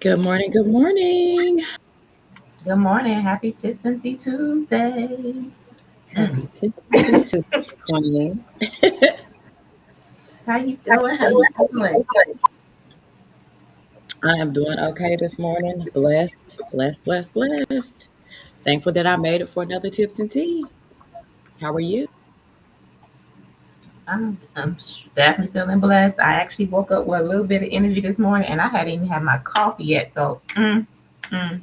Good morning. Good morning. Good morning. Happy Tips and Tea Tuesday. Mm. Happy Tipsy Tuesday, Queen. How you doing? How you doing? I am doing okay this morning. Blessed, blessed, blessed, blessed. Thankful that I made it for another Tips and Tea. How are you? I'm definitely feeling blessed. I actually woke up with a little bit of energy this morning, and I hadn't even had my coffee yet. So, mm, mm.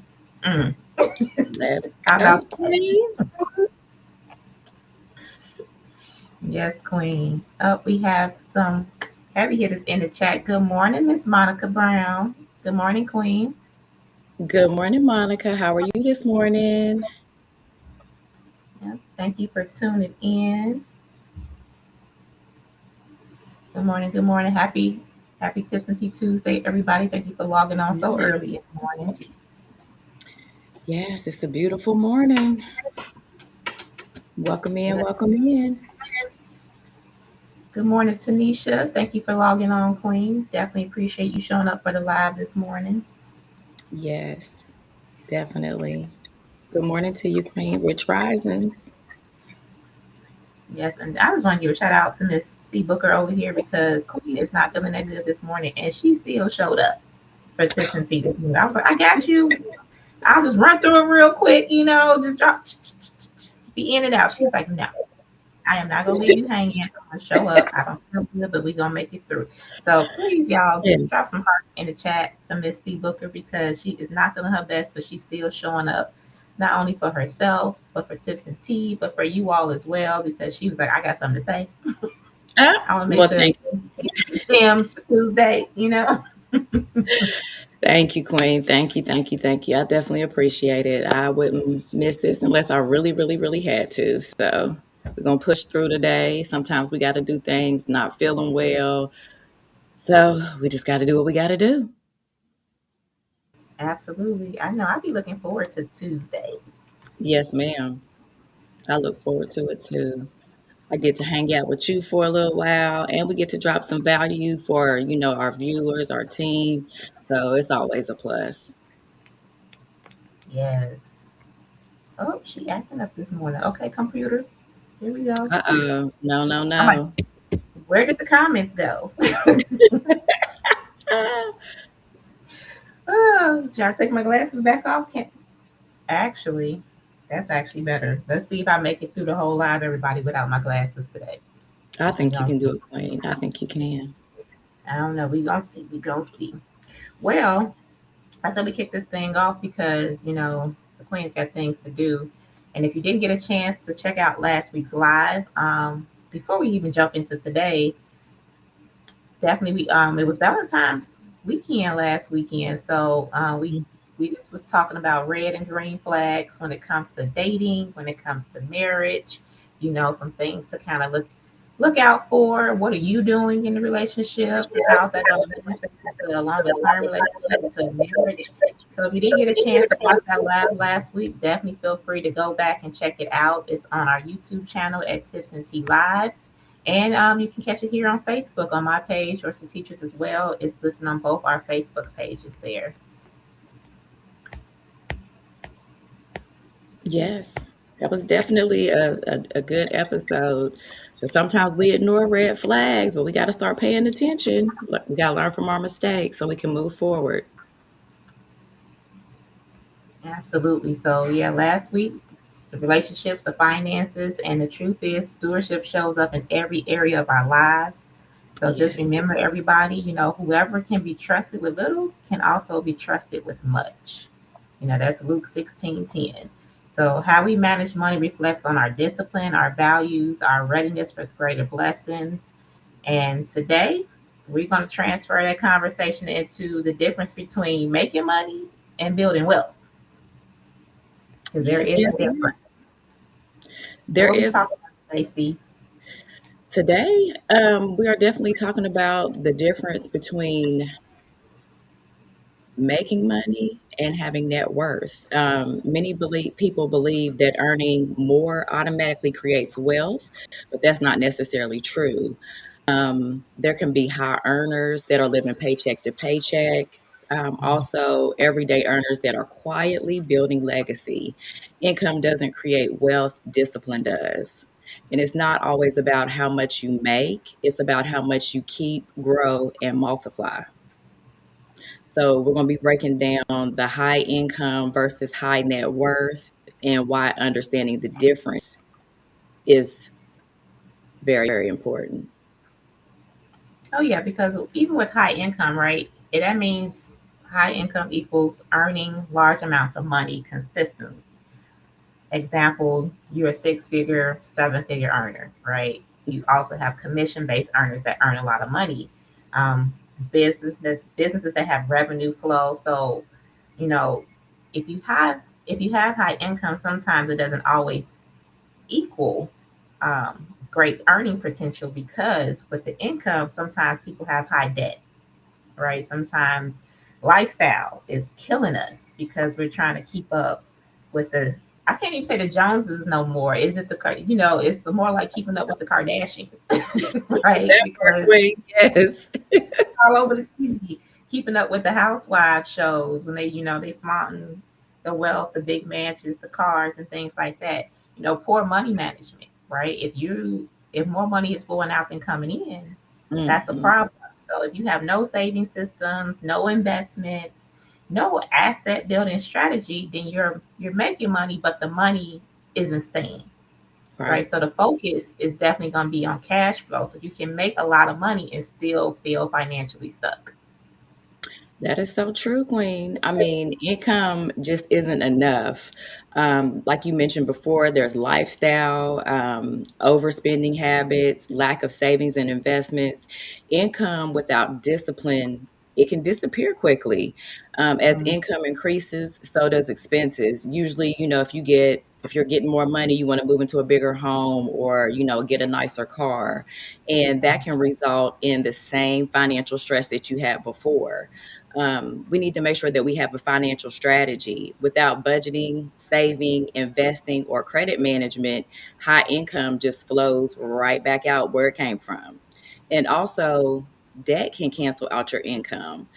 Let's How go, about that? Queen. Yes, Queen. We have some heavy hitters in the chat. Good morning, Miss Monica Brown. Good morning, Queen. Good morning, Monica. How are you this morning? Yeah, thank you for tuning in. Good morning. Good morning. Happy Tips and Tea Tuesday, everybody. Thank you for logging on so Yes. early in the morning. Yes, it's a beautiful morning. Welcome in, Yeah. welcome in. Good morning, Tanisha. Thank you for logging on, Queen. Definitely appreciate you showing up for the live this morning. Yes, definitely. Good morning to you, Queen. Rich Risings. Yes, and I just want to give a shout out to Miss C Booker over here because Queen is not feeling that good this morning, and she still showed up for Tips and Tea this morning. I was like, I got you. I'll just run through it real quick, just drop, be in and out. She's like, no. I am not gonna leave you hanging. I'm gonna show up. I don't feel good, but we're gonna make it through. So please, y'all, just Yes. drop some hearts in the chat for Miss C Booker because she is not feeling her best, but she's still showing up, not only for herself, but for Tips and Tea, but for you all as well, because she was like, I got something to say. I want to make Well, sure thank Tim's for Tuesday. Thank you, Queen. Thank you, thank you, thank you. I definitely appreciate it. I wouldn't miss this unless I really, really, really had to. So we're gonna push through today. Sometimes we got to do things not feeling well. So we just got to do what we got to do. Absolutely. I know I'll be looking forward to Tuesdays. Yes, ma'am. I look forward to it too. I get to hang out with you for a little while, and we get to drop some value for our viewers, our team. So it's always a plus. Yes. Oh, she acting up this morning. Okay, computer. Here we go. No, no, I'm like, no. where did the comments go? Ah, Oh, should I take my glasses back off? Can't actually. That's actually better. Let's see if I make it through the whole live, everybody, without my glasses today. I We think you gonna can do see. it, Queen. I think you can. I don't know. We gonna see. We gonna see. Well, I said we kick this thing off because the Queen's got things to do, and if you didn't get a chance to check out last week's live, before we even jump into today, definitely it was Valentine's weekend last weekend, so we just was talking about red and green flags when it comes to dating, when it comes to marriage, some things to kind of look out for. What are you doing in the relationship? How's that going to benefit you to a longer term relationship, to a marriage? So if you didn't get a chance to watch that live last week, definitely feel free to go back and check it out. It's on our YouTube channel at Tips and Tea Live. And you can catch it here on Facebook on my page or some teachers as well. It's listed on both our Facebook pages there. Yes, that was definitely a good episode. But sometimes we ignore red flags, but we got to start paying attention. We got to learn from our mistakes so we can move forward. Absolutely. So yeah, last week, the relationships, the finances, and the truth is stewardship shows up in every area of our lives. So just Yes. remember, everybody, whoever can be trusted with little can also be trusted with much. That's Luke 16:10. So how we manage money reflects on our discipline, our values, our readiness for greater blessings. And today we're going to transfer that conversation into the difference between making money and building wealth. Because there Yes, is a yes, yes. difference. So There what we is. talking about, Stacey? Today, we are definitely talking about the difference between making money and having net worth. Many people believe that earning more automatically creates wealth, but that's not necessarily true. There can be high earners that are living paycheck to paycheck. Also, everyday earners that are quietly building legacy. Income doesn't create wealth, discipline does. And it's not always about how much you make, it's about how much you keep, grow, and multiply. So we're going to be breaking down the high income versus high net worth and why understanding the difference is very, very important. Oh yeah, because even with high income, right? That means high income equals earning large amounts of money consistently. Example, you're a six-figure, seven-figure earner, right? You also have commission-based earners that earn a lot of money. Um, businesses that have revenue flow. So, you know, if you have high income, sometimes it doesn't always equal great earning potential, because with the income, sometimes people have high debt, right? Sometimes lifestyle is killing us because we're trying to keep up with I can't even say the Joneses no more. Is it it's the more like keeping up with the Kardashians, right? That part, Because Queen, yes. all over the TV, keeping up with the housewives shows when they flaunting the wealth, the big mansions, the cars, and things like that. Poor money management, right? If more money is flowing out than coming in, that's a Mhm. problem. So if you have no saving systems, no investments, no asset building strategy, then you're making money, but the money isn't staying, right? Right. So the focus is definitely going to be on cash flow. So you can make a lot of money and still feel financially stuck. That is so true, Queen. I mean, income just isn't enough. Like you mentioned before, there's lifestyle, overspending habits, lack of savings and investments. Income without discipline, it can disappear quickly. As Mm. income increases, so does expenses. Usually, if you're getting more money, you want to move into a bigger home or, get a nicer car. And that can result in the same financial stress that you had before. We need to make sure that we have a financial strategy. Without budgeting, saving, investing, or credit management, high income just flows right back out where it came from. And also, debt can cancel out your income.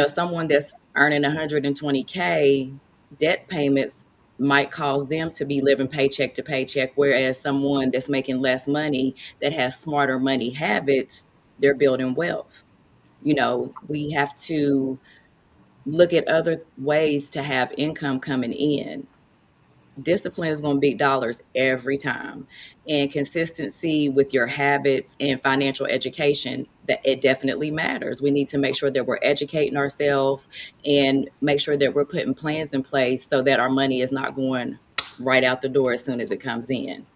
Someone that's earning 120K, debt payments might cause them to be living paycheck to paycheck, whereas someone that's making less money, that has smarter money habits, they're building wealth. We have to look at other ways to have income coming in. discipline is going to beat dollars every time. And consistency with your habits and financial education, that it definitely matters. We need to make sure that we're educating ourselves and make sure that we're putting plans in place so that our money is not going right out the door as soon as it comes in.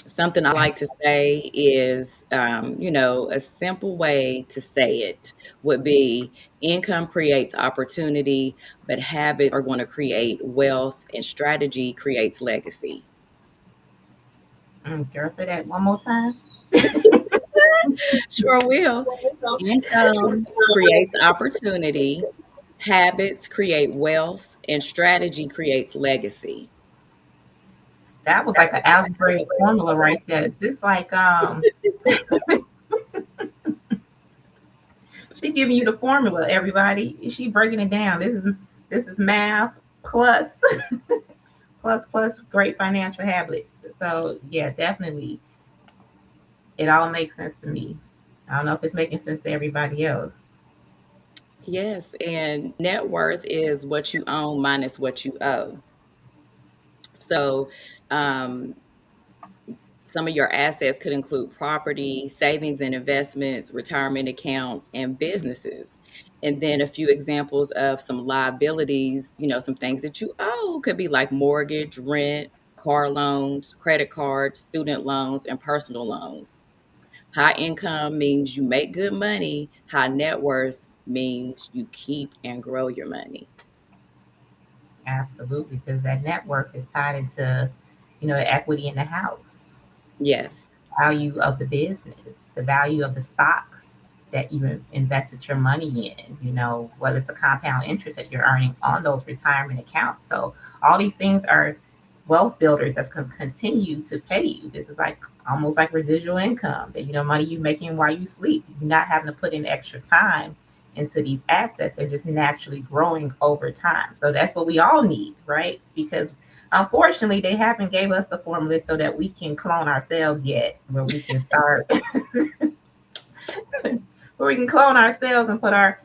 Something I like to say is, a simple way to say it would be income creates opportunity, but habits are going to create wealth, and strategy creates legacy. Girl, say that one more time. Sure will. Income creates opportunity, habits create wealth, and strategy creates legacy. That was like an algebraic formula right there. Is this like she giving you the formula, everybody. She breaking it down. This is math plus plus great financial habits. So yeah, definitely it all makes sense to me. I don't know if it's making sense to everybody else. Yes, and net worth is what you own minus what you owe. So, um, some of your assets could include property, savings and investments, retirement accounts, and businesses. And then a few examples of some liabilities, some things that you owe could be like mortgage, rent, car loans, credit cards, student loans, and personal loans. High income means you make good money. High net worth means you keep and grow your money. Absolutely, because that network is tied into, equity in the house, Yes. value of the business, the value of the stocks that you invested your money in, what is the compound interest that you're earning on those retirement accounts. So all these things are wealth builders that's going to continue to pay you. This is like almost like residual income that, money you making while you sleep. You're not having to put in extra time into these assets. They're just naturally growing over time. So that's what we all need, right? Because unfortunately, they haven't gave us the formula so that we can clone ourselves yet, where we can start, where we can clone ourselves and put our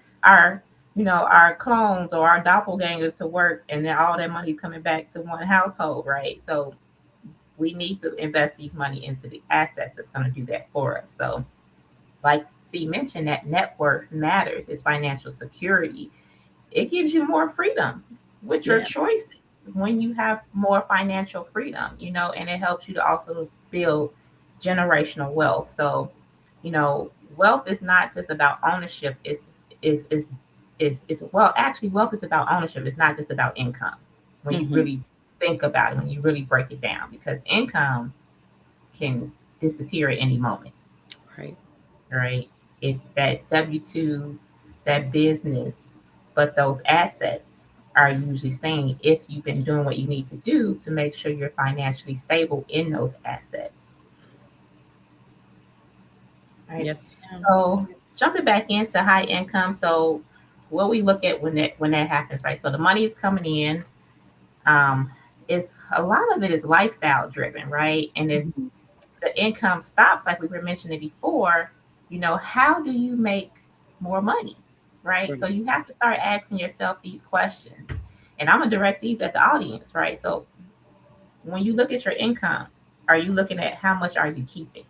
clones or our doppelgangers to work, and then all that money's coming back to one household, right? So we need to invest these money into the assets that's going to do that for us. So, like C mentioned, that net worth matters. It's financial security. It gives you more freedom with your Yeah. choices when you have more financial freedom, and it helps you to also build generational wealth. So, wealth is not just about ownership. It's well, actually, wealth is about ownership. It's not just about income. When you Hmm. really think about it, when you really break it down, because income can disappear at any moment, Right. right? If that W-2, that business, but those assets are usually staying if you've been doing what you need to do to make sure you're financially stable in those assets, right? Yes, ma'am. So jumping back into high income, so what we look at when that happens, right? So the money is coming in. Um, it's a lot of it is lifestyle driven, right? And if Mhm. the income stops, like we were mentioning before, how do you make more money? Right. So Right. you have to start asking yourself these questions. And I'm going to direct these at the audience, right? So when you look at your income, are you looking at how much are you keeping?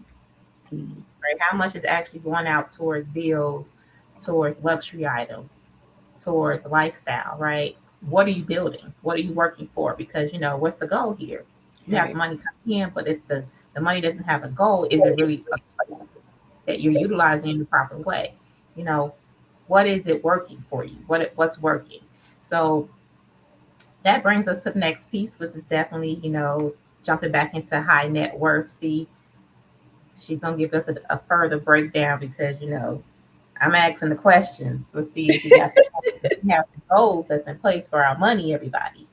Mhm. Right? How much is actually going out towards bills, towards luxury items, towards lifestyle, right? What are you building? What are you working for? Because what's the goal here? You have Right. money coming in, but if the money doesn't have a goal, is it really that you're utilizing in the proper way? You know, what is it working for you? What's working? So that brings us to the next piece, which is definitely, jumping back into high net worth. See, she's gonna give us a further breakdown because I'm asking the questions. Let's see if we have goals that's in place for our money, everybody.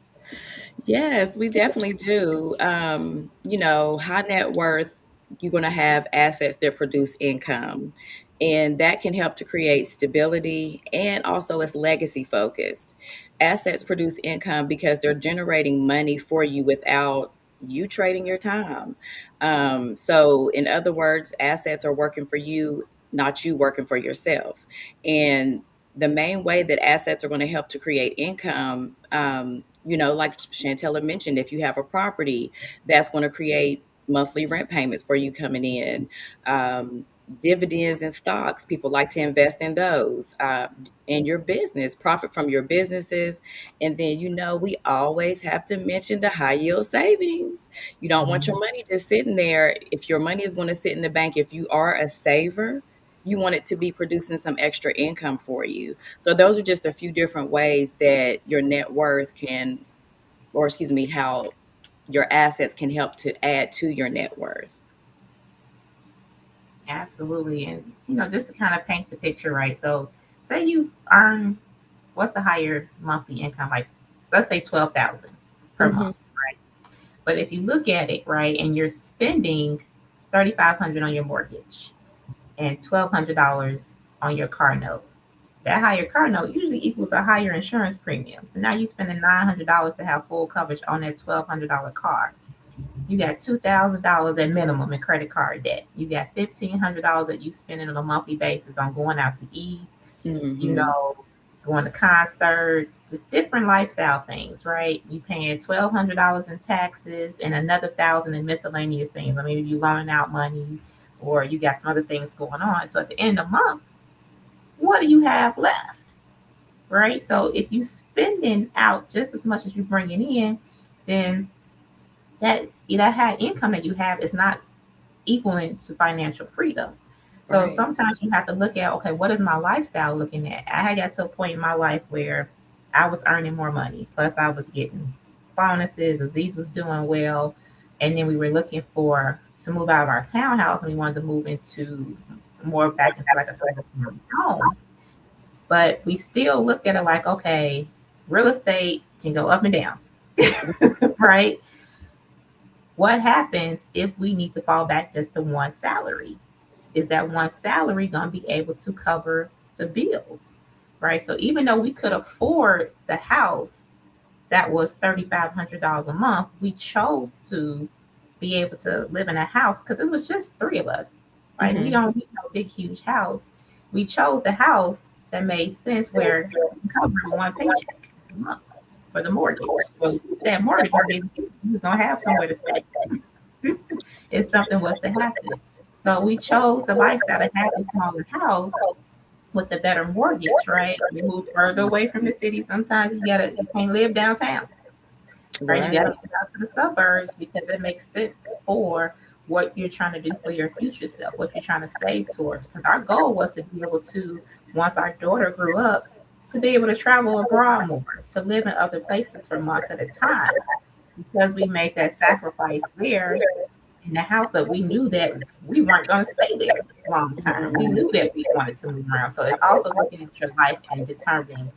Yes, we definitely do. High net worth, you're going to have assets that produce income, and that can help to create stability, and also it's legacy focused. Assets produce income because they're generating money for you without you trading your time. So, in other words, assets are working for you, not you working for yourself. And the main way that assets are going to help to create income, like Chantella mentioned, if you have a property, that's going to create monthly rent payments for you coming in. Dividends and stocks, people like to invest in those. In your business, profit from your businesses. And then, we always have to mention the high yield savings. You don't want your money just sitting there. If your money is going to sit in the bank, if you are a saver, you want it to be producing some extra income for you. So those are just a few different ways that your net worth can, or excuse me, how your assets can help to add to your net worth. Absolutely. And, just to kind of paint the picture, right? So, say you earn, what's the higher monthly income? Like, let's say 12,000 per Mm-hmm. month, right? But if you look at it, right, and you're spending 3,500 on your mortgage and $1,200 on your car note, that higher car note usually equals a higher insurance premium. So now you're spending $900 to have full coverage on that $1,200 car. You got $2,000 at minimum in credit card debt. You got $1,500 that you spending on a monthly basis on going out to eat, Mm-hmm. going to concerts, just different lifestyle things, right? You paying $1,200 in taxes and another $1,000 in miscellaneous things. I mean, you loaning out money or you got some other things going on. So at the end of the month, what do you have left? Right? So if you spending out just as much as you bringing in, then that high income that you have is not equaling to financial freedom. So Right. sometimes you have to look at, okay, what is my lifestyle looking at? I had got to a point in my life where I was earning more money, plus I was getting bonuses. Aziz was doing well, and then we were looking for to move out of our townhouse, and we wanted to move into more back into like a single family home. But we still looked at it like, okay, real estate can go up and down, right? What happens if we need to fall back just to one salary? Is that one salary going to be able to cover the bills? Right. So even though we could afford the house that was $3,500 a month, we chose to be able to live in a house because it was just three of us. Right. We Mm-hmm. don't need no big, huge house. We chose the house that made sense where we can cover one paycheck a month for the mortgage. So that mortgage was getting, he was going to have somewhere to stay if something was to happen. So we chose the lifestyle to have a smaller house with the better mortgage, right? We moved further away from the city. Sometimes you can't live downtown, right? You gotta Right. move out to the suburbs because it makes sense for what you're trying to do for your future self, what you're trying to save towards. Because our goal was to be able to, once our daughter grew up, to be able to travel abroad more, to live in other places for months at a time. Because we made that sacrifice there in the house, but we knew that we weren't going to stay there long term. We Mm-hmm. knew that we wanted to move around. So it's also looking at your life and determining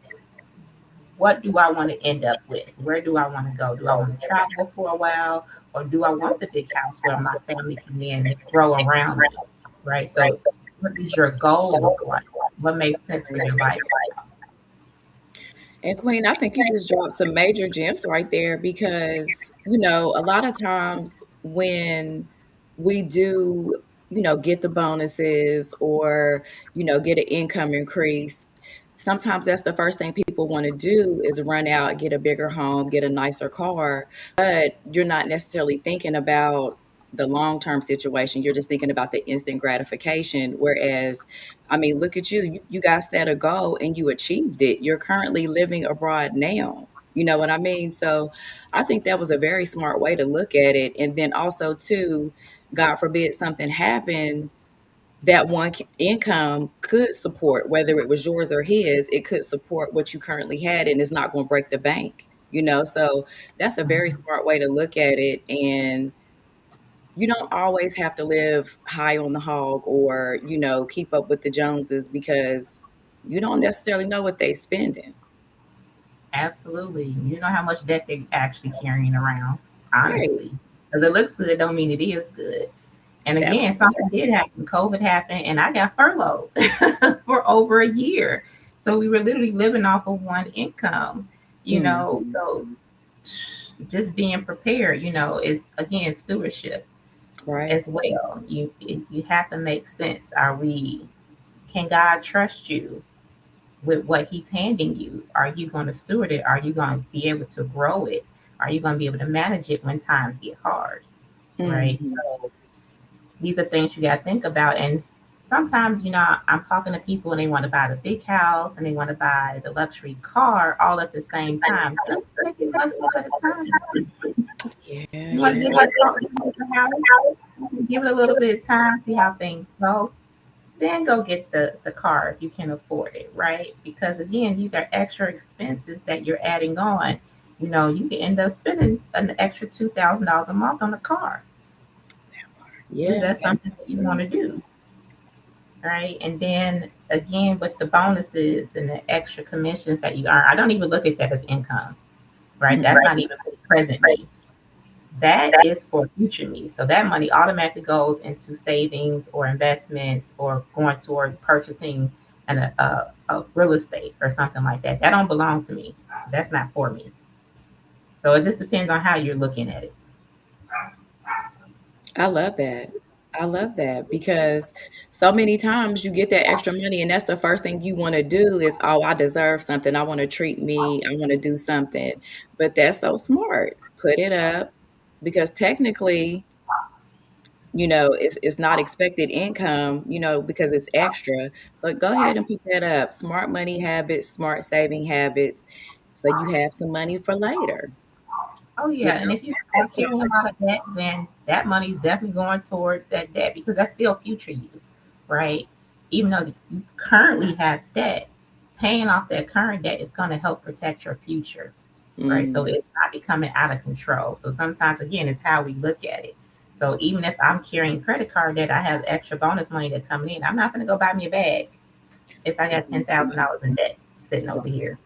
what do I want to end up with? Where do I want to go? Do I want to travel for a while, or do I want the big house where my family can then grow around me? Right. So, what does your goal look like? What makes sense for your lifestyle? And Queen, I think you just dropped some major gems right there because, a lot of times when we do, get the bonuses or, get an income increase, sometimes that's the first thing people want to do is run out, get a bigger home, get a nicer car, but you're not necessarily thinking about the long-term situation. You're just thinking about the instant gratification. Whereas, I mean, look at you. You guys set a goal and you achieved it. You're currently living abroad now. You know what I mean? So I think that was a very smart way to look at it. And then also, too, God forbid something happened, that one income could support, whether it was yours or his, it could support what you currently had and it's not going to break the bank. So that's a very Mhm. smart way to look at it. And you don't always have to live high on the hog or, keep up with the Joneses because you don't necessarily know what they spending. Absolutely. You know how much debt they're actually carrying around, Right. honestly. Because it looks good, don't mean it is good. And That again, something did happen. COVID happened, and I got furloughed for over a year. So we were literally living off of one income, Mhm. So just being prepared, is again stewardship Right. as well. You have to make sense. Can God trust you with what he's handing you? Are you going to steward it? Are you going to be able to grow it? Are you going to be able to manage it when times get hard? Right. Mhm. So these are things you got to think about. And sometimes, I'm talking to people and they want to buy the big house and they want to buy the luxury car all at the same time. Let's take it one step at a time. Yeah, You want to yeah. get that car, you want the house, give it a little bit of time, see how things go. Then go get the car if you can afford it, right? Because again, these are extra expenses that you're adding on. You can end up spending an extra $2,000 a month on a car. Is Yeah, that something that you want to do? Right. And then again, with the bonuses and the extra commissions that you earn, I don't even look at that as income, right? That's not even for present me. That is for future me. So that money automatically goes into savings or investments or going towards purchasing a real estate or something like that. That don't belong to me. That's not for me. So it just depends on how you're looking at it. I love that. I love that because so many times you get that extra money and that's the first thing you want to do is, oh, I deserve something. I want to treat me. I want to do something. But that's so smart. Put it up because technically, it's not expected income, because it's extra. So go ahead and put that up. Smart money habits, smart saving habits. So you have some money for later. Oh You yeah, and if you're still carrying a lot of debt, then that money is definitely going towards that debt because that's still future you, right? Even though you currently have debt, paying off that current debt is going to help protect your future, right? So Mm, it's not becoming out of control. So sometimes, again, it's how we look at it. So even if I'm carrying credit card debt, I have extra bonus money that's coming in. I'm not going to go buy me a bag if I got $10,000 in debt sitting over here.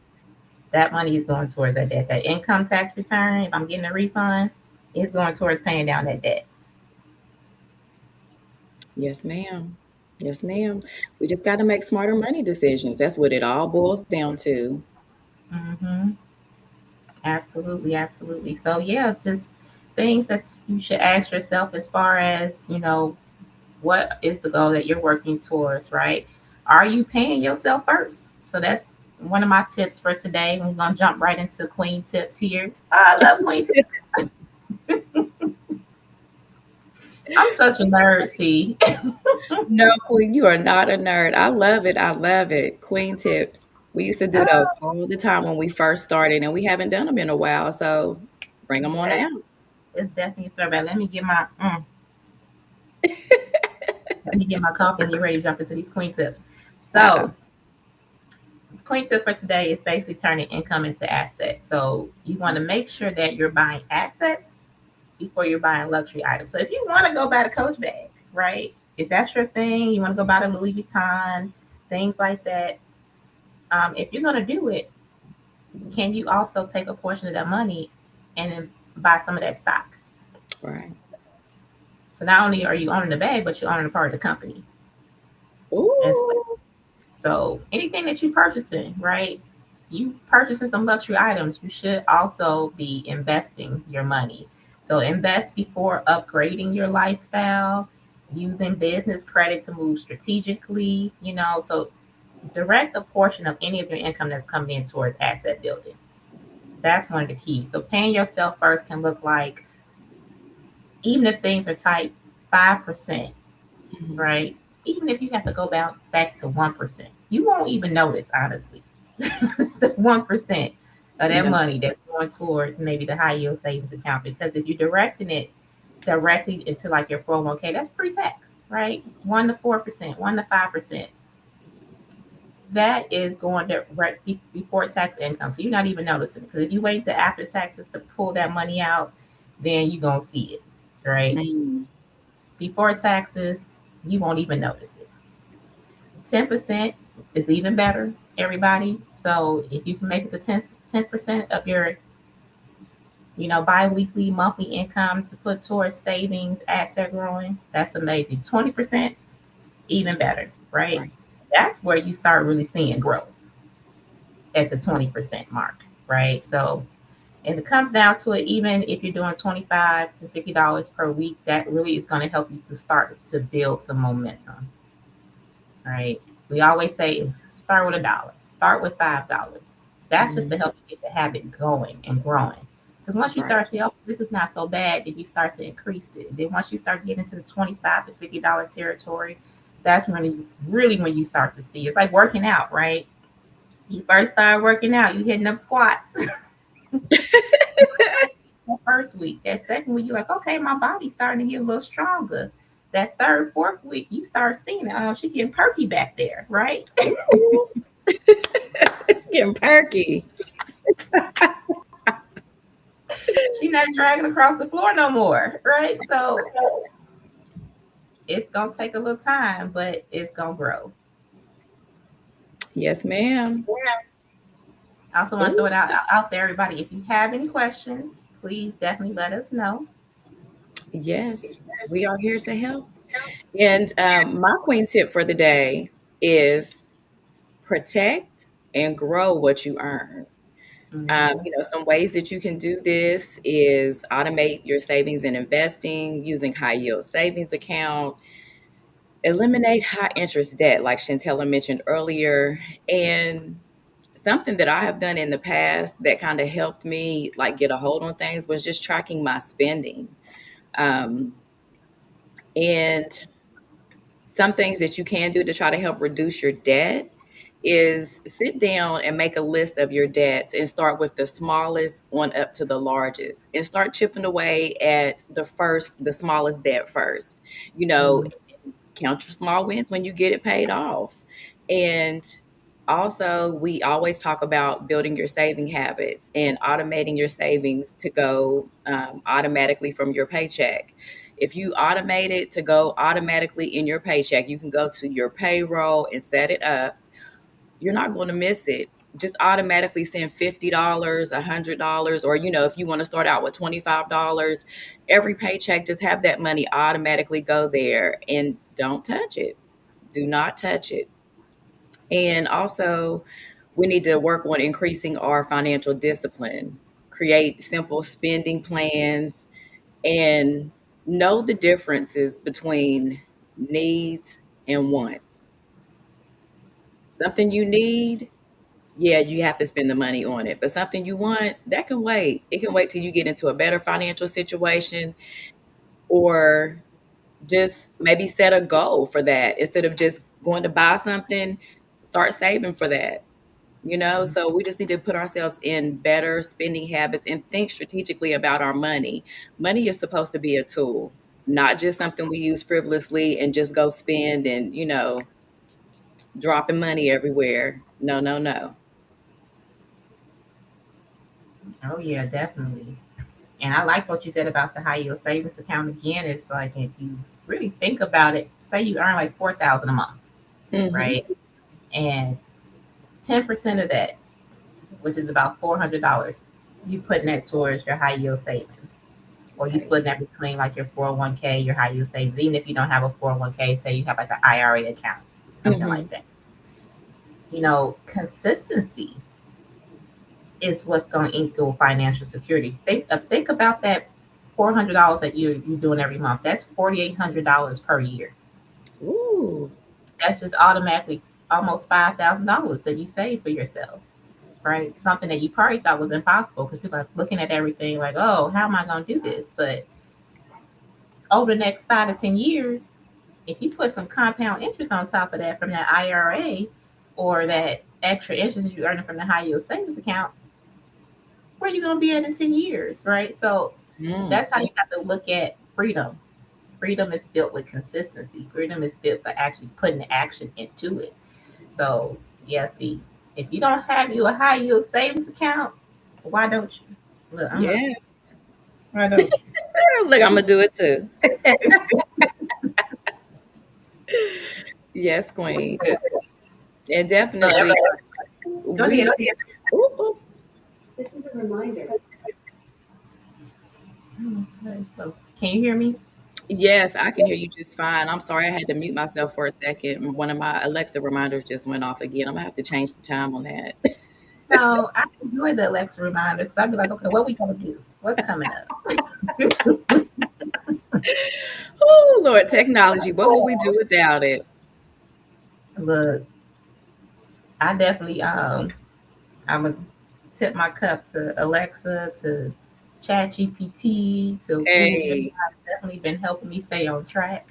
That money is going towards that debt. That income tax return, if I'm getting a refund, it's going towards paying down that debt. yes, ma'am. Yes, ma'am. We just got to make smarter money decisions. That's what it all boils down to. Hmm. Absolutely, absolutely. So yeah, just things that you should ask yourself as far as, what is the goal that you're working towards, right? Are you paying yourself first? So that's one of my tips for today. We're gonna jump right into Queen tips here. Oh, I love Queen tips. I'm such a nerd, see. No, Queen, you are not a nerd. I love it. I love it. Queen tips. We used to do those all the time when we first started, and we haven't done them in a while. So bring them on Yes, out. it's definitely a throwback. Let me get my coffee and get ready to jump into these Queen tips. Uh-oh. So Queen tip for today is basically turning income into assets. So you want to make sure that you're buying assets before you're buying luxury items. So if you want to go buy the Coach bag, right? If that's your thing, you want to go buy the Louis Vuitton, things like that. If you're going to do it, can you also take a portion of that money and then buy some of that stock? Right. So not only are you owning the bag, but you're owning a part of the company as well. Ooh. So anything that you're purchasing, right? You purchasing some luxury items, you should also be investing your money. So invest before upgrading your lifestyle, using business credit to move strategically, so direct a portion of any of your income that's coming in towards asset building. That's one of the keys. So paying yourself first can look like, even if things are tight, 5%, Mhm. right? Even if you have to go back to 1%, you won't even notice, honestly. The 1% of that No. money that's going towards maybe the high yield savings account. Because if you're directing it directly into like your 401k, that's pre-tax, right? 1 to 4%, 1 to 5%. That is going direct before tax income. So you're not even noticing. Because if you wait to after taxes to pull that money out, then you're gonna see it, right? Mm. Before taxes, you won't even notice it. 10% is even better, everybody. So if you can make it to 10% of your, bi-weekly, monthly income to put towards savings, asset growing, that's amazing. 20%, even better, right? Right. That's where you start really seeing growth at the 20% mark, right? So if it comes down to it, even if you're doing $25 to $50 per week, that really is going to help you to start to build some momentum, right? We always say start with $1, start with $5. That's just to help you get the habit going and growing. Because once you Right. start seeing, oh, this is not so bad, then you start to increase it. Then once you start getting into the $25 to $50 territory, that's when you start to see. It's like working out, right? You first start working out, you hitting up squats. That first week, that second week, you're like, okay, my body's starting to get a little stronger. That third, fourth week, you start seeing it. Oh, she getting perky back there, right? Getting perky. She not dragging across the floor no more, right? So it's gonna take a little time, but it's gonna grow. Yes, ma'am. I also want to throw it out there, everybody. If you have any questions, please definitely let us know. Yes, we are here to help. And my queen tip for the day is protect and grow what you earn. Mhm. Some ways that you can do this is automate your savings and investing using high yield savings account, eliminate high interest debt, like Shantella mentioned earlier. And something that I have done in the past that kind of helped me like get a hold on things was just tracking my spending. Um, and some things that you can do to try to help reduce your debt is sit down and make a list of your debts and start with the smallest one up to the largest and start chipping away at the smallest debt first. You know, Mhm. count your small wins when you get it paid off. And also, we always talk about building your saving habits and automating your savings to go automatically from your paycheck. If you automate it to go automatically in your paycheck, you can go to your payroll and set it up. You're not going to miss it. Just automatically send $50, $100, or if you want to start out with $25, every paycheck, just have that money automatically go there and don't touch it. Do not touch it. And also, we need to work on increasing our financial discipline, create simple spending plans, and know the differences between needs and wants. Something you need, yeah, you have to spend the money on it. But something you want, that can wait. It can wait till you get into a better financial situation, or just maybe set a goal for that instead of just going to buy something, start saving for that. So we just need to put ourselves in better spending habits and think strategically about our money. Money is supposed to be a tool, not just something we use frivolously and just go spend and, dropping money everywhere. No, no, no. Oh yeah, definitely. And I like what you said about the high yield savings account. Again, it's like if you really think about it, say you earn like 4,000 a month, Hmm. right? And 10% of that, which is about $400, you putting that towards your high yield savings. Or you Right. splitting that between like your 401k, your high yield savings, even if you don't have a 401k, say you have like an IRA account, something Hmm. like that. Consistency is what's going to equal financial security. Think about that $400 that you're doing every month. That's $4,800 per year. Ooh. That's just automatically almost $5,000 that you save for yourself, right? Something that you probably thought was impossible because people are looking at everything like, oh, how am I going to do this? But over the next 5 to 10 years, if you put some compound interest on top of that from that IRA or that extra interest that you're earning from the high yield savings account, where are you going to be at in 10 years, right? So Mm. that's how you have to look at freedom. Freedom is built with consistency. Freedom is built by actually putting action into it. So, yeah, see, if you don't have you a high yield savings account, why don't you? Look, Yes. why don't Look, I'm gonna do it too. Yes, Queen. you? And So, definitely go ahead. we ooh, ooh. This is a reminder. So, can you hear me? Yes, I can hear you just fine. I'm sorry I had to mute myself for a second. One of my Alexa reminders just went off again. I'm gonna have to change the time on that. No, I enjoy the Alexa reminder because I'd be like, okay, what we gonna do? What's coming up? Oh Lord, technology. What would we do without it? Look. I definitely I'm gonna tip my cup to Alexa, to ChatGPT, to Google Gemini. Hey, Definitely been helping me stay on track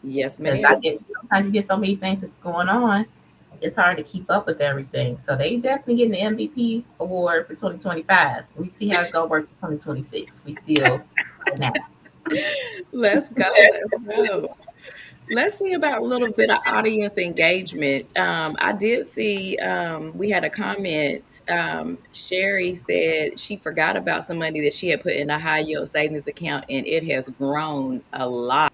yes, because I ma'am. get sometimes you get so many things that's going on, it's hard to keep up with everything. So they definitely getting the MVP award for 2025. We see how it's gonna work for 2026. We still right now. Let's go. Let's go. Let's see about a little bit of audience engagement. I did see we had a comment. Sherry said she forgot about some money that she had put in a high yield savings account and it has grown a lot.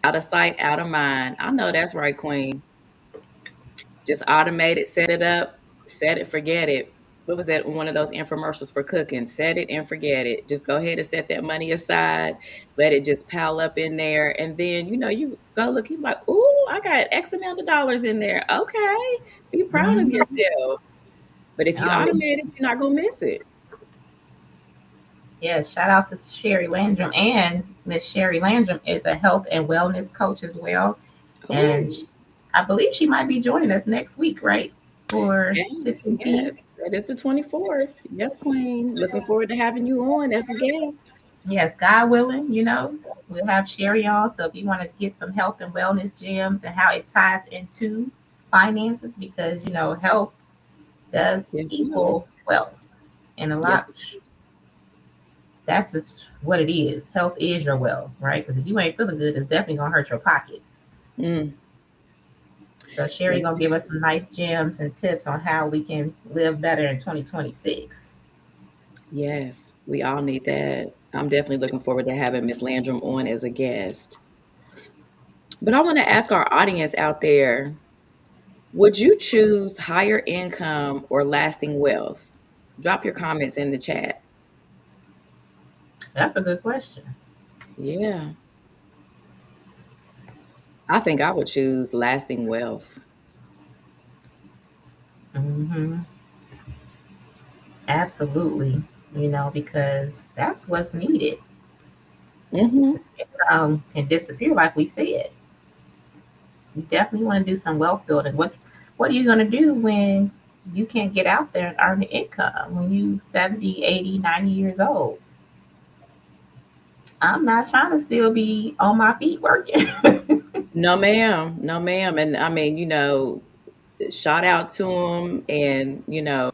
Out of sight, out of mind. I know that's right, Queen. Just automate it, set it up, set it, forget it. What was that? One of those infomercials for cooking. Set it and forget it. Just go ahead and set that money aside. Let it just pile up in there. And then, you go look, you're like, ooh, I got X amount of dollars in there. Okay. Be proud of Mhm. yourself. But if you Oh, automate it, you're not going to miss it. yeah, shout out to Sherry Landrum. And Miss Sherry Landrum is a health and wellness coach as well. And Oh, I believe she might be joining us next week, right? For Tips yes, and Tea. yes. That is the 24th. Yes, Queen. Looking forward to having you on as a guest. Yes, God willing, we'll have Sherry on. So if you want to get some health and wellness gems and how it ties into finances, because health does Yes, ma'am. equal wealth. And a Yes, lot it is. that's just what it is. Health is your wealth, right? Because if you ain't feeling good, it's definitely gonna hurt your pockets. Mm, So Sherry yes, gonna give ma'am. us some nice gems and tips on how we can live better in 2026. Yes, we all need that. I'm definitely looking forward to having Miss Landrum on as a guest. But I want to ask our audience out there, would you choose higher income or lasting wealth? Drop your comments in the chat. That's a good question. Yeah, I think I would choose lasting wealth. Hmm. Absolutely. Because that's what's needed. Hmm. Can disappear, like we said. You definitely want to do some wealth building. What are you going to do when you can't get out there and earn an income when you 70, 80, 90 years old? I'm not trying to still be on my feet working. No, ma'am. No, ma'am. And I mean, shout out to them. And, the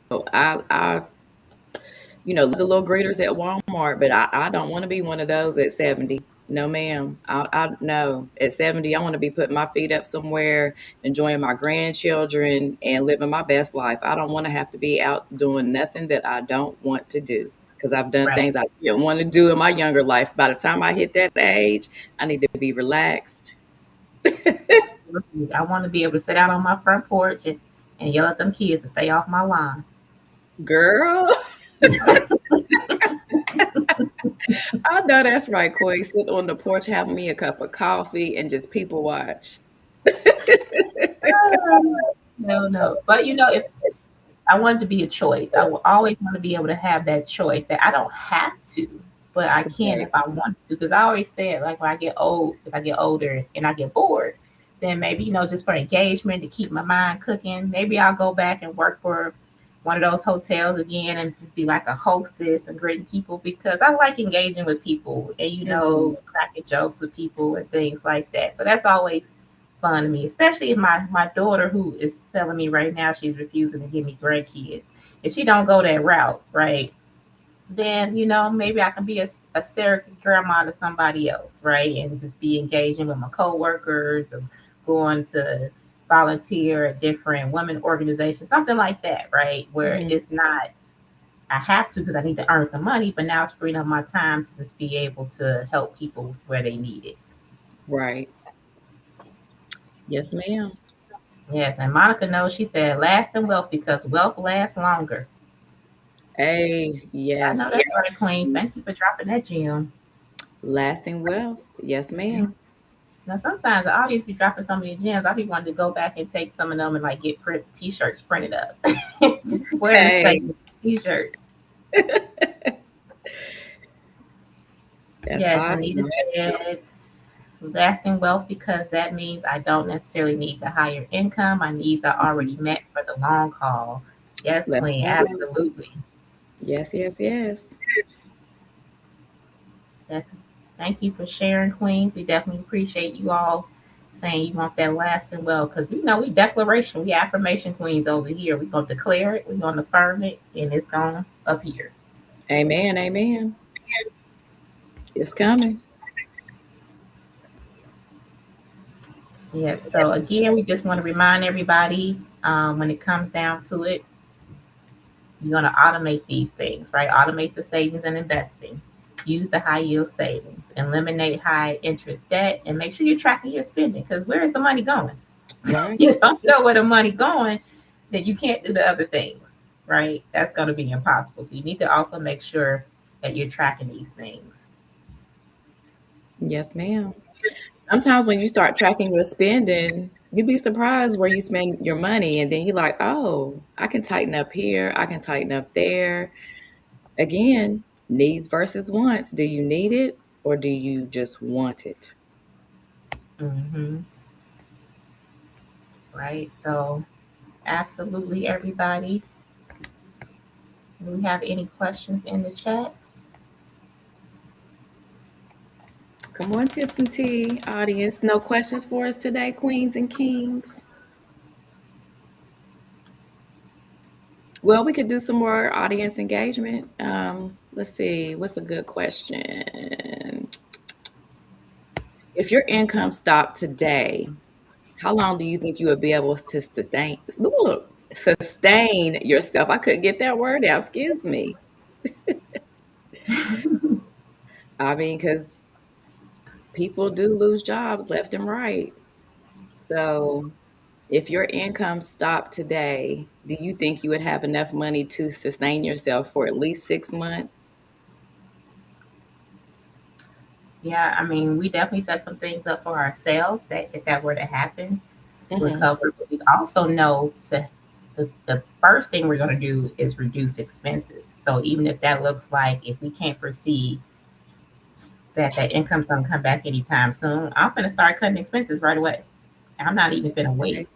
little greeters at Walmart, but I don't want to be one of those at 70. No, ma'am. I no. At 70, I want to be putting my feet up somewhere, enjoying my grandchildren, and living my best life. I don't want to have to be out doing nothing that I don't want to do because I've done Right. things I didn't want to do in my younger life. By the time I hit that age, I need to be relaxed. I want to be able to sit out on my front porch and yell at them kids to stay off my lawn. Girl, I know that's right, Corey. Sit on the porch, have me a cup of coffee, and just people watch. No, no. But if I want it to be a choice, I will always want to be able to have that choice that I don't have to, but I can Right. if I want to. Because I always said, like when I get old, if I get older and I get bored, then maybe, just for engagement to keep my mind cooking, maybe I'll go back and work for one of those hotels again and just be like a hostess and greeting people because I like engaging with people and, Mhm. cracking jokes with people and things like that. So that's always fun to me, especially if my daughter, who is telling me right now she's refusing to give me grandkids, if she don't go that route, right, then maybe I can be a surrogate grandma to somebody else, right, and just be engaging with my coworkers or going to volunteer at different women organizations, something like that, right, where Mhm. it's not I have to because I need to earn some money, but now it's freeing up my time to just be able to help people where they need it. Right. Yes, ma'am. Yes, and Monica knows. She said, "Lasting wealth because wealth lasts longer." Hey, I know yes. that's right, Queen. Thank you for dropping that gem. Lasting wealth. Yes, ma'am. Now, sometimes the audience be dropping some of these gems. I be wanting to go back and take some of them and like get T-shirts printed up, just wear the Hey, statement T-shirts. that's Yes, Anita awesome. said. lasting wealth because that means I don't necessarily need the higher income. My needs are already met for the long haul. Yes, Let's Queen, go. absolutely. Yes, yes, yes. Thank you for sharing, Queens. We definitely appreciate you all saying you want that lasting wealth because we know we affirmation queens over here. We're gonna declare it, we're gonna affirm it, and it's gonna appear. Amen. Amen. It's coming. Yes. So again, we just want to remind everybody when it comes down to it, you're going to automate these things, right? Automate the savings and investing. Use the high yield savings. Eliminate high interest debt, and make sure you're tracking your spending because where is the money going? Right. You don't know where the money going, then you can't do the other things, right? That's going to be impossible. So you need to also make sure that you're tracking these things. Yes, ma'am. Sometimes when you start tracking your spending, you'd be surprised where you spend your money. And then you're like, oh, I can tighten up here. I can tighten up there. Again, needs versus wants. Do you need it or do you just want it? Mm-hmm. Right. So absolutely, everybody. Do we have any questions in the chat? Come on, Tips and Tea audience. No questions for us today, queens and kings? Well, we could do some more audience engagement. Let's see. What's a good question? If your income stopped today, how long do you think you would be able to sustain yourself? I couldn't get that word out. Excuse me. I mean, because people do lose jobs left and right. So if your income stopped today, do you think you would have enough money to sustain yourself for at least 6 months? Yeah, I mean, we definitely set some things up for ourselves that if that were to happen, we're Hmm. covered. But we also know the first thing we're going to do is reduce expenses. So even if that looks like if we can't foresee that income's going to come back anytime soon, I'm going to start cutting expenses right away. I'm not even going to wait,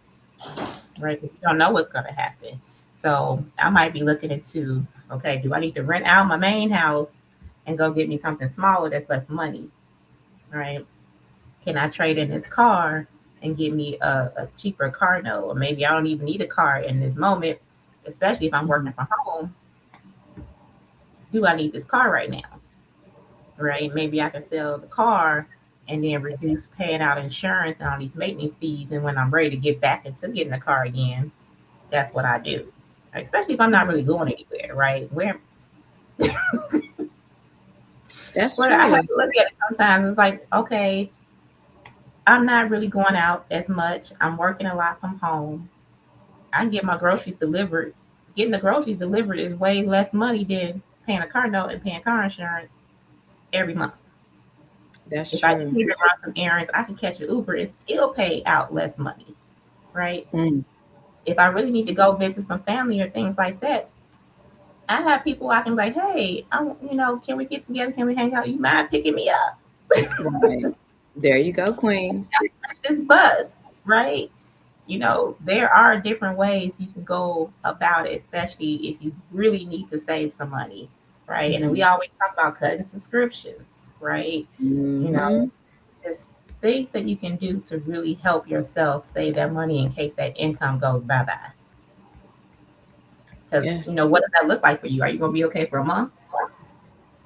Okay. right? Because you don't know what's going to happen. So I might be looking into, okay, do I need to rent out my main house and go get me something smaller that's less money, right? Can I trade in this car and get me a cheaper car note? Or maybe I don't even need a car in this moment, especially if I'm Hmm. working from home. Do I need this car right now? Right? Maybe I can sell the car and then reduce paying out insurance and all these maintenance fees. And when I'm ready to get back into getting a car again, that's what I do. Especially if I'm not really going anywhere, right? That's Where I have true. to look at it sometimes, it's like, okay, I'm not really going out as much. I'm working a lot from home. I can get my groceries delivered. Getting the groceries delivered is way less money than paying a car note and paying car insurance every month. That's If I just true. need to run some errands, I can catch an Uber and still pay out less money, right? Mm. If I really need to go visit some family or things like that, I have people I can be like, hey, can we get together? Can we hang out? You mind picking me up? Right. There you go, queen. This bus, right? There are different ways you can go about it, especially if you really need to save some money, right? And then we Hmm. always talk about cutting subscriptions, right? You know, Hmm. just things that you can do to really help yourself save that money in case that income goes bye bye. Because, Yes. what does that look like for you? Are you going to be okay for a month,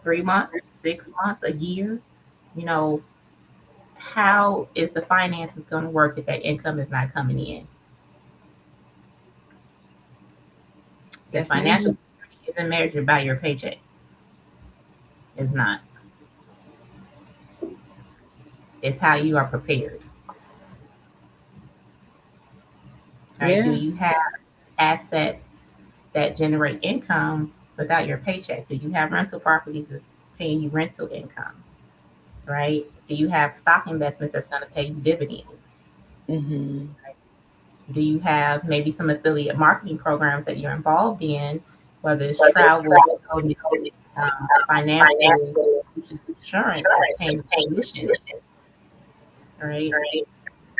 3 months, 6 months, a year? You know, how is the finances going to work if that income is not coming in? Because Yes, financial ma'am. security isn't measured by your paycheck. It's not. It's how you are prepared. Right? Do Yeah. you have assets that generate income without your paycheck? Do you have rental properties that's paying you rental income? Right? Do you have stock investments that's going to pay you dividends? Hmm. Do you have maybe some affiliate marketing programs that you're involved in, whether it's travel, financial insurance that's paying commissions? right?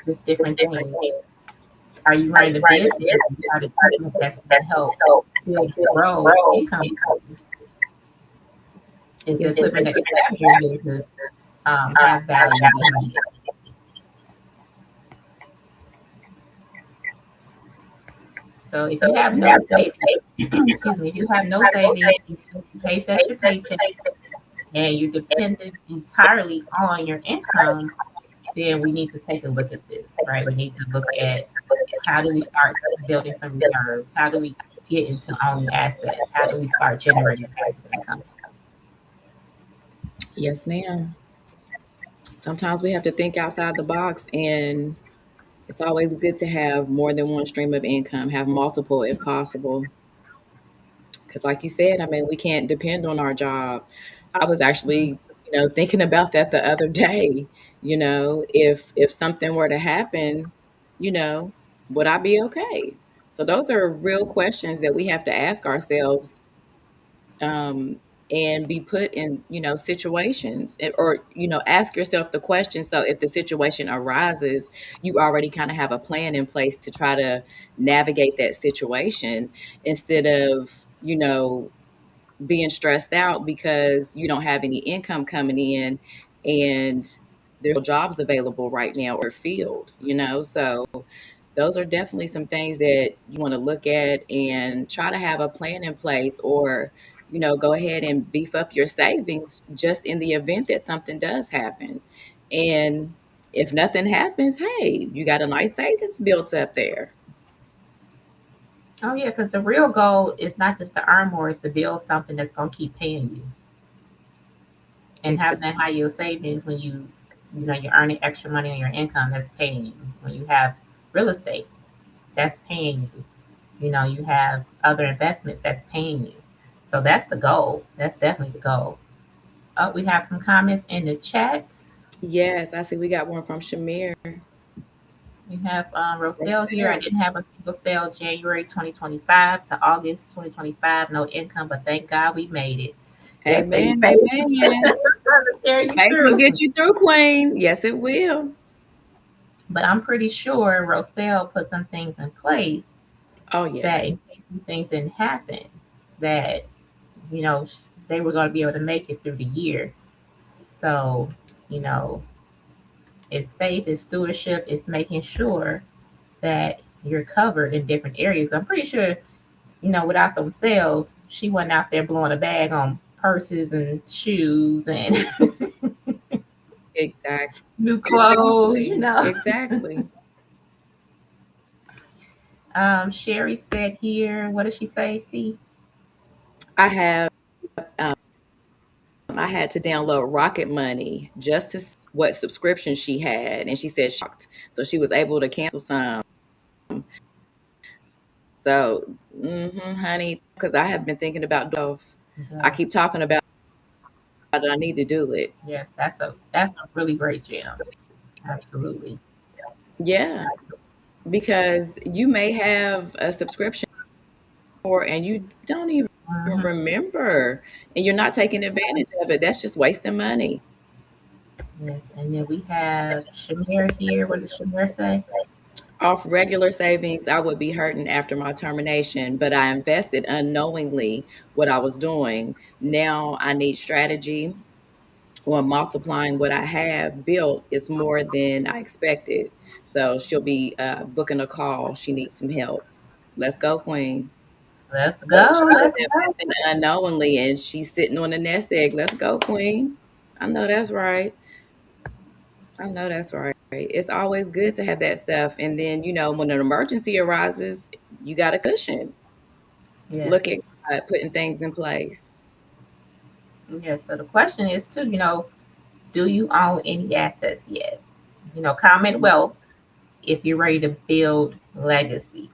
Just different things. Are you running a business? You got equipment that's going to help build and grow income. Is the Yes, equipment that you have in your business have value behind it? So if you have no savings, excuse me, if you have no savings, you paycheck to paycheck, and you're dependent entirely on your income, then we need to take a look at this, right? We need to look at how do we start building some reserves? How do we get into owning assets? How do we start generating passive income? yes, ma'am. Sometimes we have to think outside the box, and it's always good to have more than one stream of income, have multiple if possible. Because, like you said, I mean, we can't depend on our job. I was actually, thinking about that the other day. If something were to happen, you know, would I be okay? So those are real questions that we have to ask ourselves, and be put in, situations, or, ask yourself the question. So if the situation arises, you already kind of have a plan in place to try to navigate that situation, instead of, being stressed out because you don't have any income coming in, and there's no jobs available right now or field, so those are definitely some things that you want to look at and try to have a plan in place, or go ahead and beef up your savings just in the event that something does happen. And if nothing happens, hey, you got a nice savings built up there. Oh yeah, because the real goal is not just to earn more, it's to build something that's going to keep paying you. And having Exactly. that high yield savings when you're earning extra money on your income, that's paying you. When you have real estate, that's paying you. You have other investments that's paying you. So that's the goal. That's definitely the goal. Oh, we have some comments in the chats. Yes, I see we got one from Shamir. We have Roselle here. I Roselle. didn't have a single sale January 2025 to August 2025. No income, but thank God we made it. Yes, baby. Amen. Faith Amen. will carry you Faith will through. get you through, Queen. Yes, it will. But I'm pretty sure Roselle put some things in place Oh, yeah. that in case these things didn't happen, that you know they were going to be able to make it through the year. So, you know, it's faith, it's stewardship, it's making sure that you're covered in different areas. I'm pretty sure, without those sales, she wasn't out there blowing a bag on purses and shoes and Exactly. new clothes, Exactly. Sherry said here, what did she say? See? I have, um, I had to download Rocket Money just to see what subscription she had. And she said shocked. So she was able to cancel some. So, honey, because I have been thinking about, I Yeah. keep talking about it. I need to do it. Yes, that's a really great gem. Absolutely. Yeah. Because you may have a subscription and you don't even Mhm. remember, and you're not taking advantage of it. That's just wasting money. Yes, and then we have Shamir here. What did Shamir say? Off regular savings, I would be hurting after my termination, but I invested unknowingly what I was doing. Now I need strategy, or multiplying what I have built is more than I expected. So she'll be booking a call. She needs some help. Let's go, Queen. Let's So go. she was Let's go. investing unknowingly, and she's sitting on the nest egg. Let's go, Queen. I know that's right. I know that's right. It's always good to have that stuff. And then, when an emergency arises, you got a cushion. Look at Yes. putting things in place. Yes. So the question is too, do you own any assets yet? Comment wealth if you're ready to build legacy.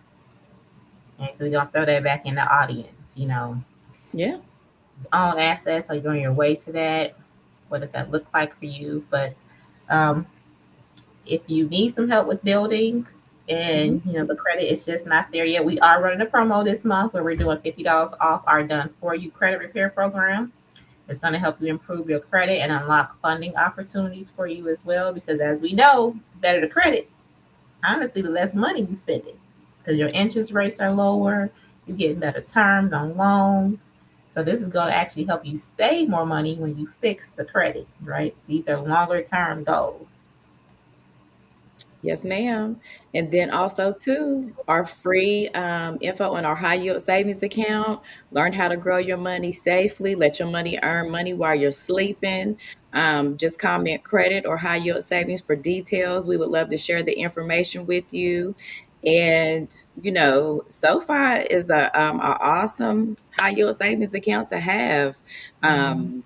And so we're gonna throw that back in the audience. Yeah. Own assets, are you on your way to that? What does that look like for you? But um, if you need some help with building Hmm. and the credit is just not there yet, we are running a promo this month where we're doing $50 off our done for you credit repair program. It's going to help you improve your credit and unlock funding opportunities for you as well. Because as we know, the better the credit, honestly, the less money you spend it. Because your interest rates are lower, you get better terms on loans. So this is going to actually help you save more money when you fix the credit, right? These are longer term goals. Yes, ma'am. And then also too, our free info on our high yield savings account. Learn how to grow your money safely. Let your money earn money while you're sleeping. Just comment credit or high yield savings for details. We would love to share the information with you. And SoFi is a awesome high yield savings account to have. Um,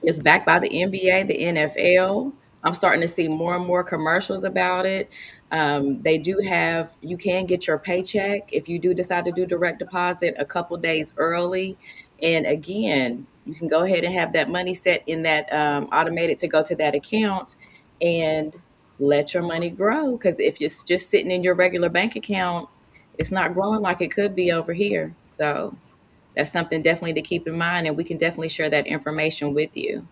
it's backed by the NBA, the NFL. I'm starting to see more and more commercials about it. They do have, you can get your paycheck if you do decide to do direct deposit a couple days early. And again, you can go ahead and have that money set in that automated to go to that account and let your money grow. Because if it's just sitting in your regular bank account, it's not growing like it could be over here. So that's something definitely to keep in mind, and we can definitely share that information with you.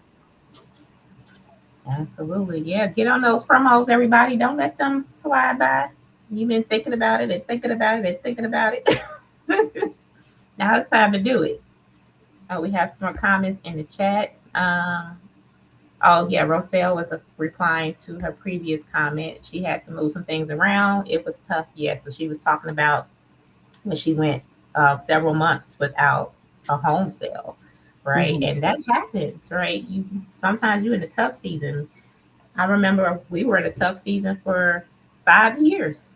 Absolutely. Yeah. Get on those promos, everybody. Don't let them slide by. You've been thinking about it and thinking about it and thinking about it. Now it's time to do it. Oh, we have some more comments in the chat. Oh, yeah. Roselle was replying to her previous comment. She had to move some things around. It was tough. Yeah. So she was talking about when she went several months without a home sale, right? Mhm. And that happens, right? Sometimes you're in a tough season. I remember we were in a tough season for 5 years.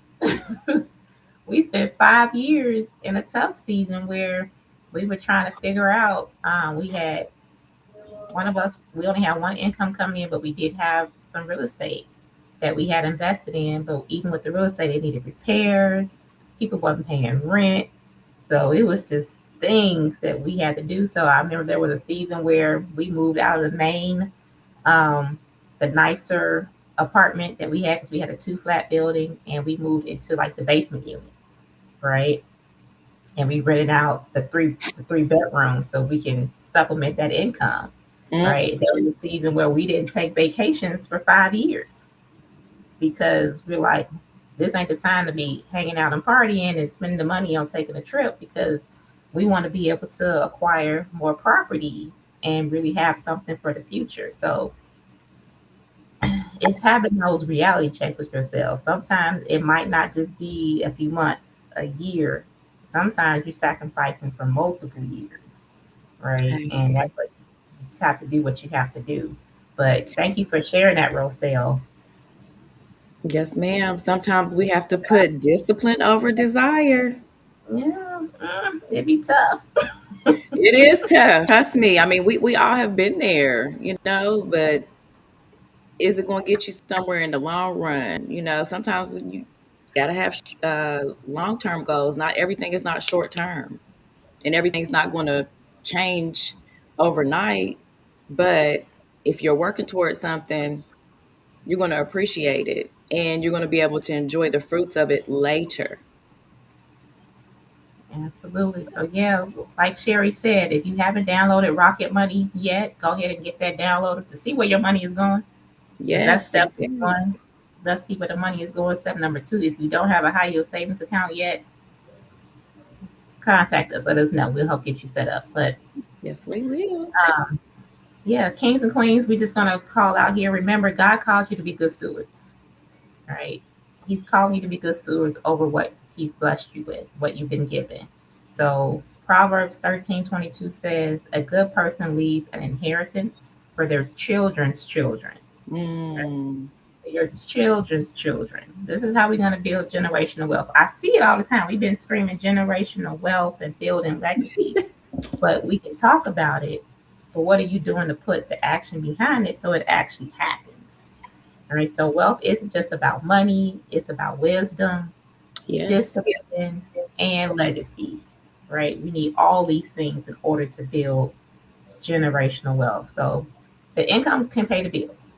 We spent 5 years in a tough season where we were trying to figure out. We had one of us. We only had one income coming in, but we did have some real estate that we had invested in. But even with the real estate, it needed repairs. People wasn't paying rent. So it was just things that we had to do. So I remember there was a season where we moved out of the main, the nicer apartment that we had because we had a 2-flat building, and we moved into like the basement unit, right? And we rented out the three bedrooms so we can supplement that income, right? There was a season where we didn't take vacations for 5 years because we're like, this ain't the time to be hanging out and partying and spending the money on taking a trip, because we want to be able to acquire more property and really have something for the future. So it's having those reality checks with yourself. Sometimes it might not just be a few months, a year. Sometimes you're sacrificing for multiple years, right? Okay. And that's what you just have to do what you have to do. But thank you for sharing that, Roselle. Yes, ma'am. Sometimes we have to put discipline over desire. Yeah, it'd be tough. It is tough. Trust me. I mean, we all have been there, but is it going to get you somewhere in the long run? Sometimes when you got to have long-term goals. Not everything is not short-term, and everything's not going to change overnight. But if you're working towards something, you're going to appreciate it, and you're going to be able to enjoy the fruits of it later. Absolutely. So yeah, like Sherry said, if you haven't downloaded Rocket Money yet, go ahead and get that downloaded to see where your money is going. That's Yes, step yes, yes. one. Let's see where the money is going. Step number two, if you don't have a high yield savings account yet, contact us. Let us know. We'll help get you set up. But Yes, we will. yeah, kings and queens, we're just going to call out here. Remember, God calls you to be good stewards, right? He's calling you to be good stewards over what he's blessed you with, what you've been given. So Proverbs 13:22 says, a good person leaves an inheritance for their children's children. Mm. Your children's children. This is how we're going to build generational wealth. I see it all the time. We've been screaming generational wealth and building legacy, but we can talk about it. But what are you doing to put the action behind it so it actually happens? All right. So wealth isn't just about money, it's about wisdom, Yes. discipline, and legacy. Right. We need all these things in order to build generational wealth. So the income can pay the bills.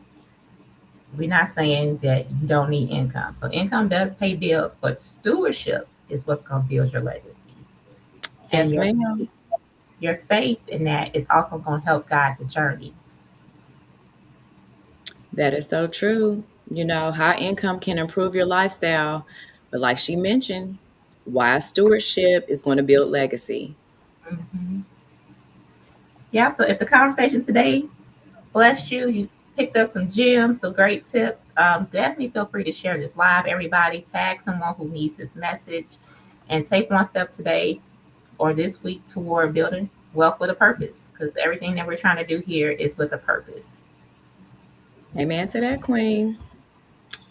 We're not saying that you don't need income. So income does pay bills, but stewardship is what's going to build your legacy. Yes, And ma'am. your faith in that is also going to help guide the journey. That is so true. You know, high income can improve your lifestyle, but like she mentioned, wise stewardship is going to build legacy. Mm-hmm. Yeah. So if the conversation today blessed you, you picked up some gems, some great tips, definitely feel free to share this live. Everybody, tag someone who needs this message and take one step today or this week toward building wealth with a purpose, because everything that we're trying to do here is with a purpose. Amen to that, Queen.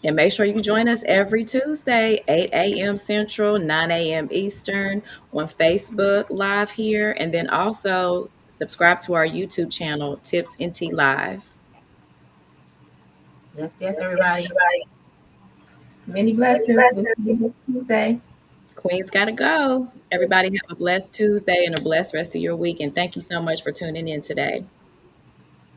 And make sure you join us every Tuesday, 8 a.m. Central, 9 a.m. Eastern, on Facebook Live here. And then also subscribe to our YouTube channel, Tips and Tea Live. Yes, everybody. Many blessings. We'll see you next Tuesday. Queen's got to go. Everybody have a blessed Tuesday and a blessed rest of your week. And thank you so much for tuning in today.